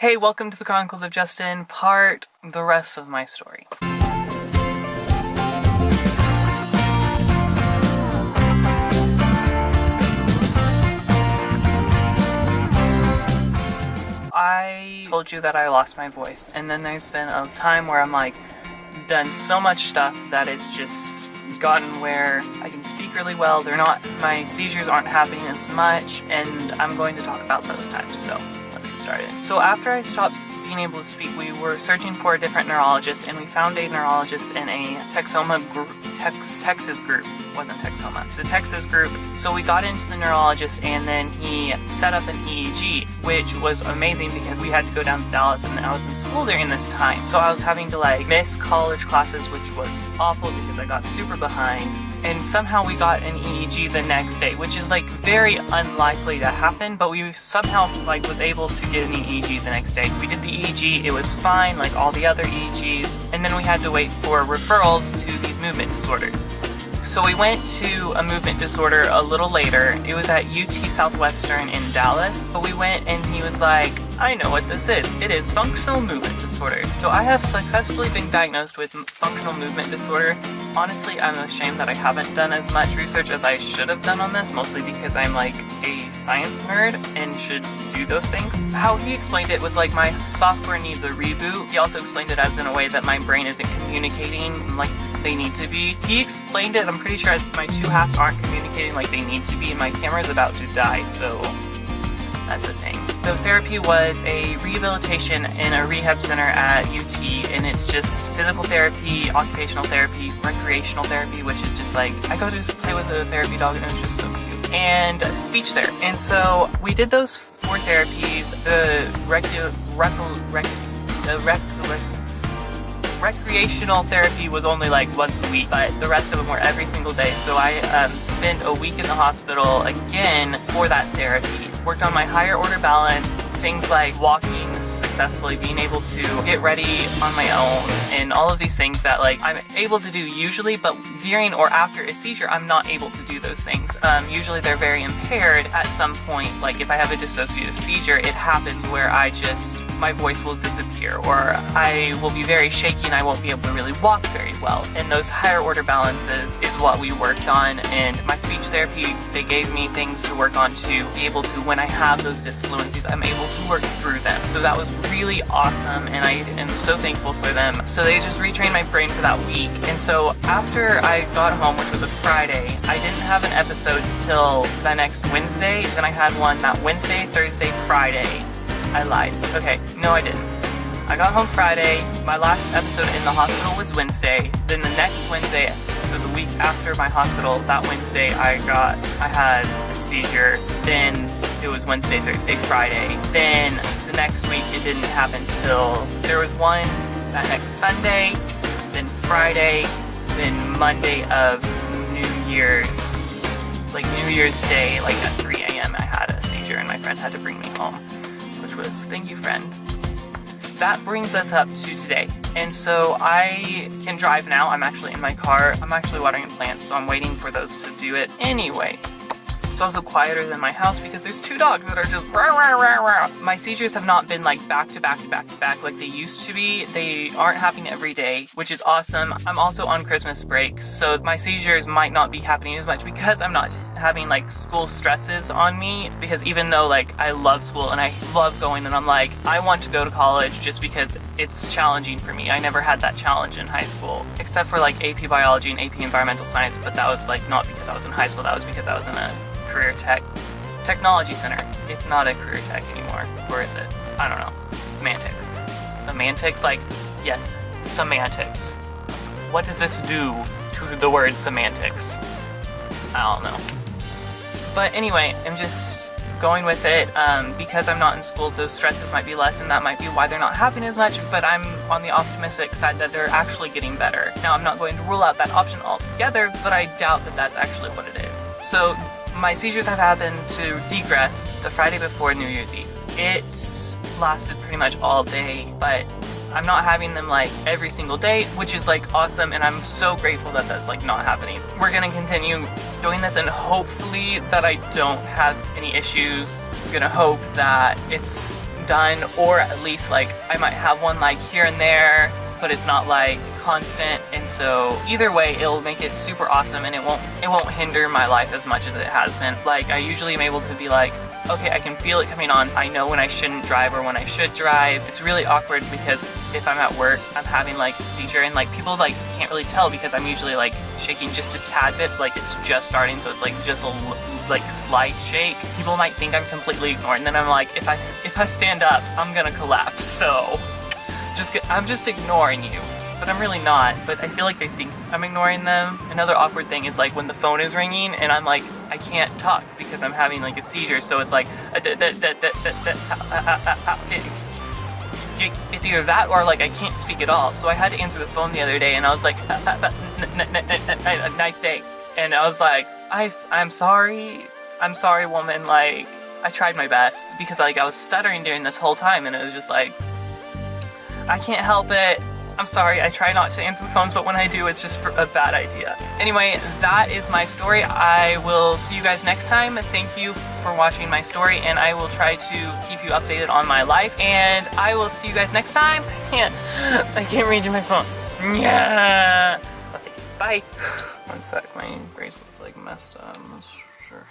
Hey, welcome to the Chronicles of Justin, the rest of my story. I told you that I lost my voice, and then there's been a time where I'm like, done so much stuff that it's just gotten where I can speak really well. My seizures aren't happening as much, and I'm going to talk about those times, so let's get started. So after I stopped being able to speak, we were searching for a different neurologist, and we found a neurologist in a Texas group. It wasn't Texoma, it's a Texas group. So we got into the neurologist, and then he set up an EEG, which was amazing because we had to go down to Dallas, and I was in school during this time. So I was having to miss college classes, which was awful because I got super behind. And somehow we got an EEG the next day, which is very unlikely to happen, but we somehow was able to get an EEG the next day. We did the EEG, it was fine like all the other EEGs, and then we had to wait for referrals to these movement disorders. So we went to a movement disorder a little later. It was at UT Southwestern in Dallas. But we went and he was like, I know what this is. It is functional movement disorder. So I have successfully been diagnosed with functional movement disorder. Honestly, I'm ashamed that I haven't done as much research as I should have done on this, mostly because I'm a science nerd and should do those things. How he explained it was my software needs a reboot. He also explained it as in a way that my brain isn't communicating like they need to be. He explained it, I'm pretty sure, as my two halves aren't communicating like they need to be, and my camera's about to die, so that's the thing. The therapy was a rehabilitation in a rehab center at UT, and it's just physical therapy, occupational therapy, recreational therapy, which is just I go to play with a therapy dog and it's just so cute, and speech therapy. And so we did those 4 therapies. The recreational therapy was only once a week, but the rest of them were every single day. So I spent a week in the hospital again for that therapy. Worked on my higher order balance, things like walking successfully, being able to get ready on my own, and all of these things that I'm able to do usually, but during or after a seizure, I'm not able to do those things. Usually they're very impaired at some point. If I have a dissociative seizure, it happens where my voice will disappear, or I will be very shaky and I won't be able to really walk very well. And those higher order balances is what we worked on, and my speech therapy, they gave me things to work on to be able to, when I have those disfluencies, I'm able to work through them. So that was really awesome, and I am so thankful for them. So they just retrained my brain for that week. And so after I got home, which was a Friday, I didn't have an episode till the next Wednesday. Then I had one that Wednesday, Thursday, Friday. I lied. Okay, no I didn't. I got home Friday. My last episode in the hospital was Wednesday. Then the next Wednesday, so the week after my hospital, that Wednesday I had a seizure. Then it was Wednesday, Thursday, Friday. Then the next week it didn't happen till there was one that next Sunday, then Friday, then Monday of New Year's Day, at 3 a.m. I had a seizure and my friend had to bring me home, which was, thank you friend. That brings us up to today. And so I can drive now. I'm actually in my car. I'm actually watering plants, so I'm waiting for those to do it anyway. It's also quieter than my house because there's 2 dogs that are just rah, rah, rah, rah. My seizures have not been back to back to back to back like they used to be. They aren't happening every day, which is awesome. I'm also on Christmas break, so my seizures might not be happening as much because I'm not having school stresses on me, because even though I love school and I love going, and I'm I want to go to college just because it's challenging for me. I never had that challenge in high school, except for AP biology and AP environmental science, but that was not because I was in high school, that was because I was in a career technology center. It's not a career tech anymore. Or is it? I don't know. Semantics. Yes, semantics. What does this do to the word semantics? I don't know. But anyway, I'm just going with it. Because I'm not in school, those stresses might be less, and that might be why they're not happening as much, but I'm on the optimistic side that they're actually getting better. Now, I'm not going to rule out that option altogether, but I doubt that that's actually what it is. So my seizures have happened to degress the Friday before New Year's Eve. It lasted pretty much all day, but I'm not having them every single day, which is awesome, and I'm so grateful that that's not happening. We're gonna continue doing this, and hopefully that I don't have any issues. I'm gonna hope that it's done, or at least like I might have one like here and there, but it's not like constant. And so either way, it'll make it super awesome, and it won't hinder my life as much as it has been. Like I usually am able to be like, okay, I can feel it coming on. I know when I shouldn't drive or when I should drive. It's really awkward because if I'm at work, I'm having like a seizure, and like people like can't really tell because I'm usually like shaking just a tad bit, like it's just starting, so it's like just a like slight shake. People might think I'm completely ignoring, and then I'm like, if I stand up, I'm gonna collapse. So I'm just ignoring you. But I'm really not, but I feel like they think I'm ignoring them. Another awkward thing is like when the phone is ringing and I'm like, I can't talk because I'm having like a seizure, so it's like, it's either that or like I can't speak at all. So I had to answer the phone the other day and I was like, nice day. And I was like, I'm sorry, woman, like, I tried my best, because like I was stuttering during this whole time, and it was just like, I can't help it. I'm sorry, I try not to answer the phones, but when I do, it's just a bad idea. Anyway, that is my story. I will see you guys next time. Thank you for watching my story, and I will try to keep you updated on my life, and I will see you guys next time. I can't reach my phone. Yeah. Okay, bye. One sec, my bracelet's like messed up. Sure.